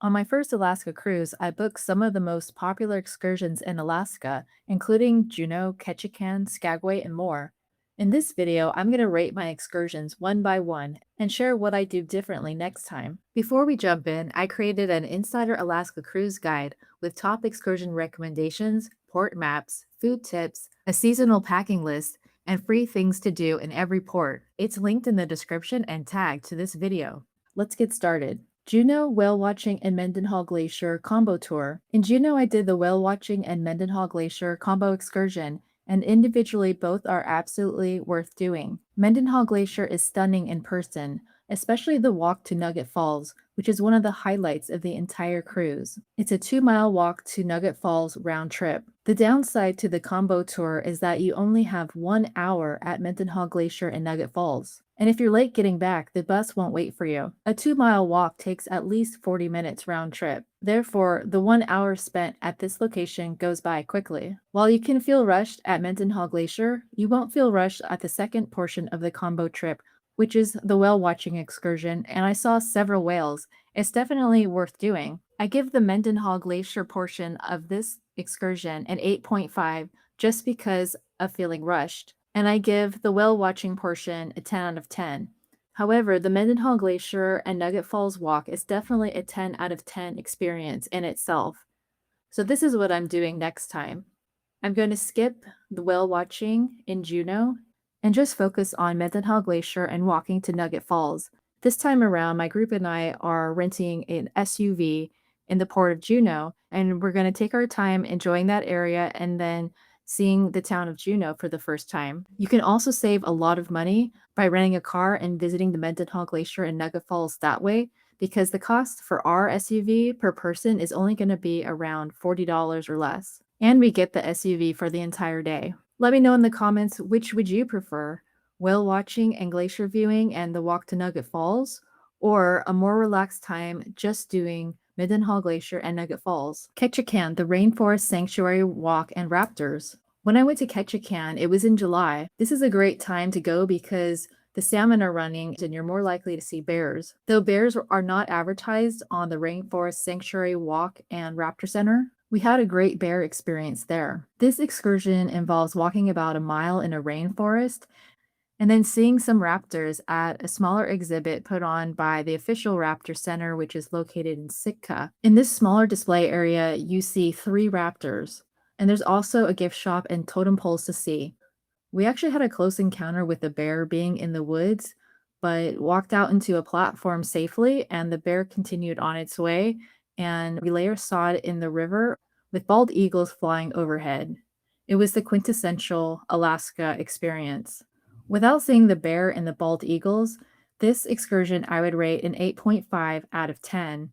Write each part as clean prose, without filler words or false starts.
On my first Alaska cruise, I booked some of the most popular excursions in Alaska, including Juneau, Ketchikan, Skagway, and more. In this video, I'm going to rate my excursions one by one and share what I do differently next time. Before we jump in, I created an Insider Alaska Cruise Guide with top excursion recommendations, port maps, food tips, a seasonal packing list, and free things to do in every port. It's linked in the description and tagged to this video. Let's get started. Juneau Whale Watching and Mendenhall Glacier Combo Tour. In Juneau, I did the whale watching and Mendenhall Glacier combo excursion, and individually both are absolutely worth doing. Mendenhall Glacier is stunning in person, especially the walk to Nugget Falls, which is one of the highlights of the entire cruise. It's a 2-mile walk to Nugget Falls round trip. The downside to the combo tour is that you only have 1 hour at Mendenhall Glacier and Nugget Falls. And if you're late getting back, the bus won't wait for you. A 2-mile walk takes at least 40 minutes round trip. Therefore, the 1 hour spent at this location goes by quickly. While you can feel rushed at Mendenhall Glacier, you won't feel rushed at the second portion of the combo trip, which is the whale watching excursion, and I saw several whales. It's definitely worth doing. I give the Mendenhall Glacier portion of this excursion an 8.5 just because of feeling rushed, and I give the whale watching portion a 10 out of 10. However, the Mendenhall Glacier and Nugget Falls walk is definitely a 10 out of 10 experience in itself. So this is what I'm doing next time. I'm going to skip the whale watching in Juneau and just focus on Mendenhall Glacier and walking to Nugget Falls. This time around, my group and I are renting an SUV in the port of Juneau, and we're going to take our time enjoying that area and then seeing the town of Juneau for the first time. You can also save a lot of money by renting a car and visiting the Mendenhall Glacier and Nugget Falls that way, because the cost for our SUV per person is only going to be around $40 or less. And we get the SUV for the entire day. Let me know in the comments, which would you prefer? Whale watching and glacier viewing and the walk to Nugget Falls, or a more relaxed time just doing Mendenhall Glacier and Nugget Falls? Ketchikan, the Rainforest Sanctuary walk and raptors. When I went to Ketchikan, it was in July. This is a great time to go because the salmon are running and you're more likely to see bears. Though bears are not advertised on the Rainforest Sanctuary Walk and Raptor Center, we had a great bear experience there. This excursion involves walking about a mile in a rainforest and then seeing some raptors at a smaller exhibit put on by the official Raptor Center, which is located in Sitka. In this smaller display area, you see 3 raptors, and there's also a gift shop and totem poles to see. We actually had a close encounter with the bear being in the woods, but walked out into a platform safely, and the bear continued on its way, and we later saw it in the river with bald eagles flying overhead. It was the quintessential Alaska experience. Without seeing the bear and the bald eagles, this excursion I would rate an 8.5 out of 10.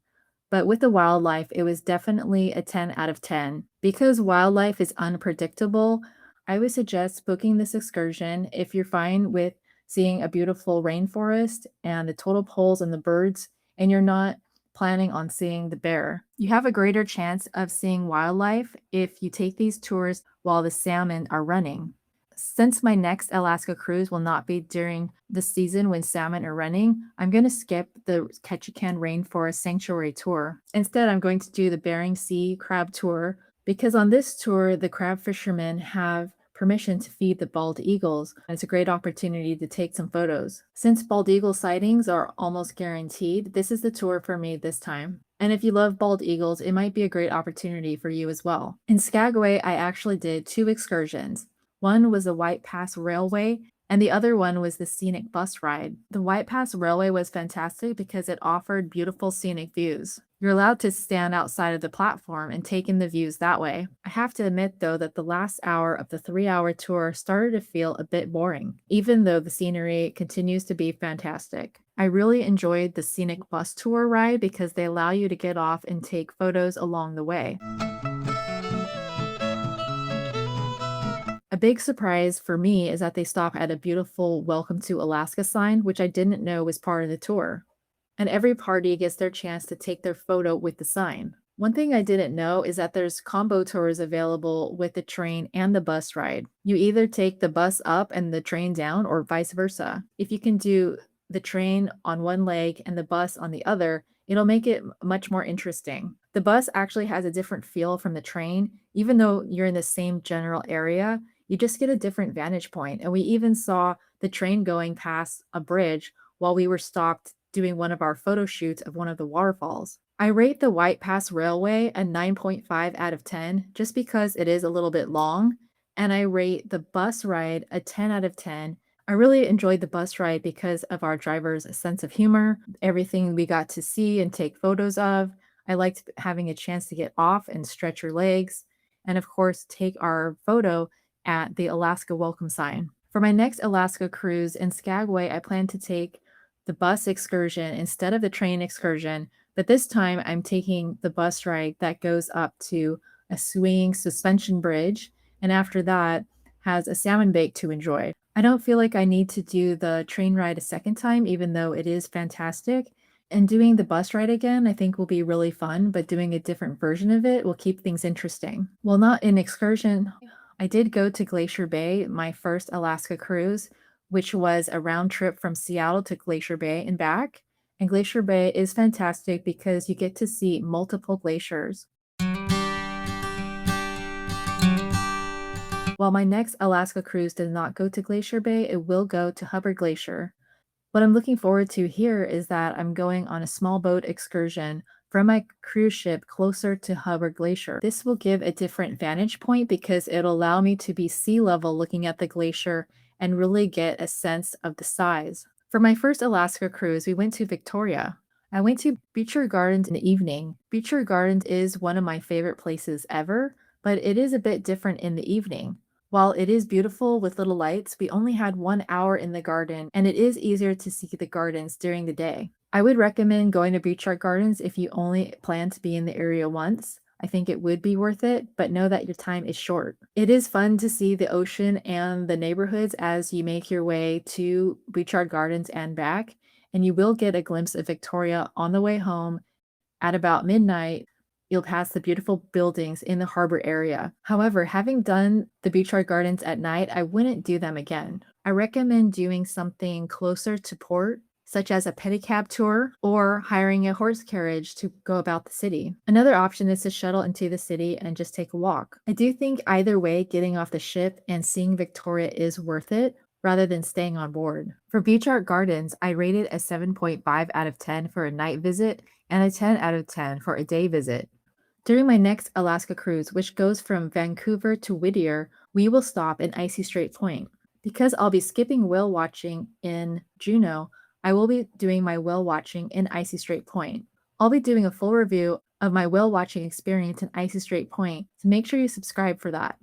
But with the wildlife, it was definitely a 10 out of 10. Because wildlife is unpredictable, I would suggest booking this excursion if you're fine with seeing a beautiful rainforest and the totem poles and the birds, and you're not planning on seeing the bear. You have a greater chance of seeing wildlife if you take these tours while the salmon are running. Since my next Alaska cruise will not be during the season when salmon are running, I'm going to skip the Ketchikan Rainforest Sanctuary tour. Instead, I'm going to do the Bering Sea crab tour because on this tour, the crab fishermen have permission to feed the bald eagles. It's a great opportunity to take some photos. Since bald eagle sightings are almost guaranteed, this is the tour for me this time. And if you love bald eagles, it might be a great opportunity for you as well. In Skagway, I actually did 2 excursions. One was the White Pass Railway, and the other one was the Scenic bus ride. The White Pass Railway was fantastic because it offered beautiful scenic views. You're allowed to stand outside of the platform and take in the views that way. I have to admit, though, that the last hour of the 3-hour tour started to feel a bit boring, even though the scenery continues to be fantastic. I really enjoyed the Scenic bus tour ride because they allow you to get off and take photos along the way. A big surprise for me is that they stop at a beautiful Welcome to Alaska sign, which I didn't know was part of the tour. And every party gets their chance to take their photo with the sign. One thing I didn't know is that there's combo tours available with the train and the bus ride. You either take the bus up and the train down or vice versa. If you can do the train on one leg and the bus on the other, It'll make it much more interesting. The bus actually has a different feel from the train. Even though you're in the same general area, you just get a different vantage point. And we even saw the train going past a bridge while we were stopped doing one of our photo shoots of one of the waterfalls. I rate the White Pass Railway a 9.5 out of 10 just because it is a little bit long, and I rate the bus ride a 10 out of 10. I really enjoyed the bus ride because of our driver's sense of humor, everything we got to see and take photos of. I liked having a chance to get off and stretch your legs, and of course, take our photo at the Alaska Welcome Sign. For my next Alaska cruise in Skagway, I plan to take the bus excursion instead of the train excursion, but this time I'm taking the bus ride that goes up to a swinging suspension bridge, and after that has a salmon bake to enjoy. I don't feel like I need to do the train ride a second time, even though it is fantastic. And doing the bus ride again, I think will be really fun, but doing a different version of it will keep things interesting. Well, not an excursion. I did go to Glacier Bay, my first Alaska cruise, which was a round trip from Seattle to Glacier Bay and back. And Glacier Bay is fantastic because you get to see multiple glaciers. While my next Alaska cruise does not go to Glacier Bay, it will go to Hubbard Glacier. What I'm looking forward to here is that I'm going on a small boat excursion from my cruise ship closer to Hubbard Glacier. This will give a different vantage point because it'll allow me to be sea level looking at the glacier and really get a sense of the size. For my first Alaska cruise, we went to Victoria. I went to Butchart Gardens in the evening. Butchart Gardens is one of my favorite places ever, but it is a bit different in the evening. While it is beautiful with little lights, we only had 1 hour in the garden, and it is easier to see the gardens during the day. I would recommend going to Butchart Gardens if you only plan to be in the area once. I think it would be worth it, but know that your time is short. It is fun to see the ocean and the neighborhoods as you make your way to Butchart Gardens and back, and you will get a glimpse of Victoria on the way home at about midnight. You'll pass the beautiful buildings in the harbor area. However, having done the Butchart Gardens at night, I wouldn't do them again. I recommend doing something closer to port, such as a pedicab tour or hiring a horse carriage to go about the city. Another option is to shuttle into the city and just take a walk. I do think either way, getting off the ship and seeing Victoria is worth it rather than staying on board. For Butchart Gardens, I rated a 7.5 out of 10 for a night visit and a 10 out of 10 for a day visit. During my next Alaska cruise, which goes from Vancouver to Whittier, we will stop in Icy Strait Point. Because I'll be skipping whale watching in Juneau, I will be doing my whale watching in Icy Strait Point. I'll be doing a full review of my whale watching experience in Icy Strait Point, so make sure you subscribe for that.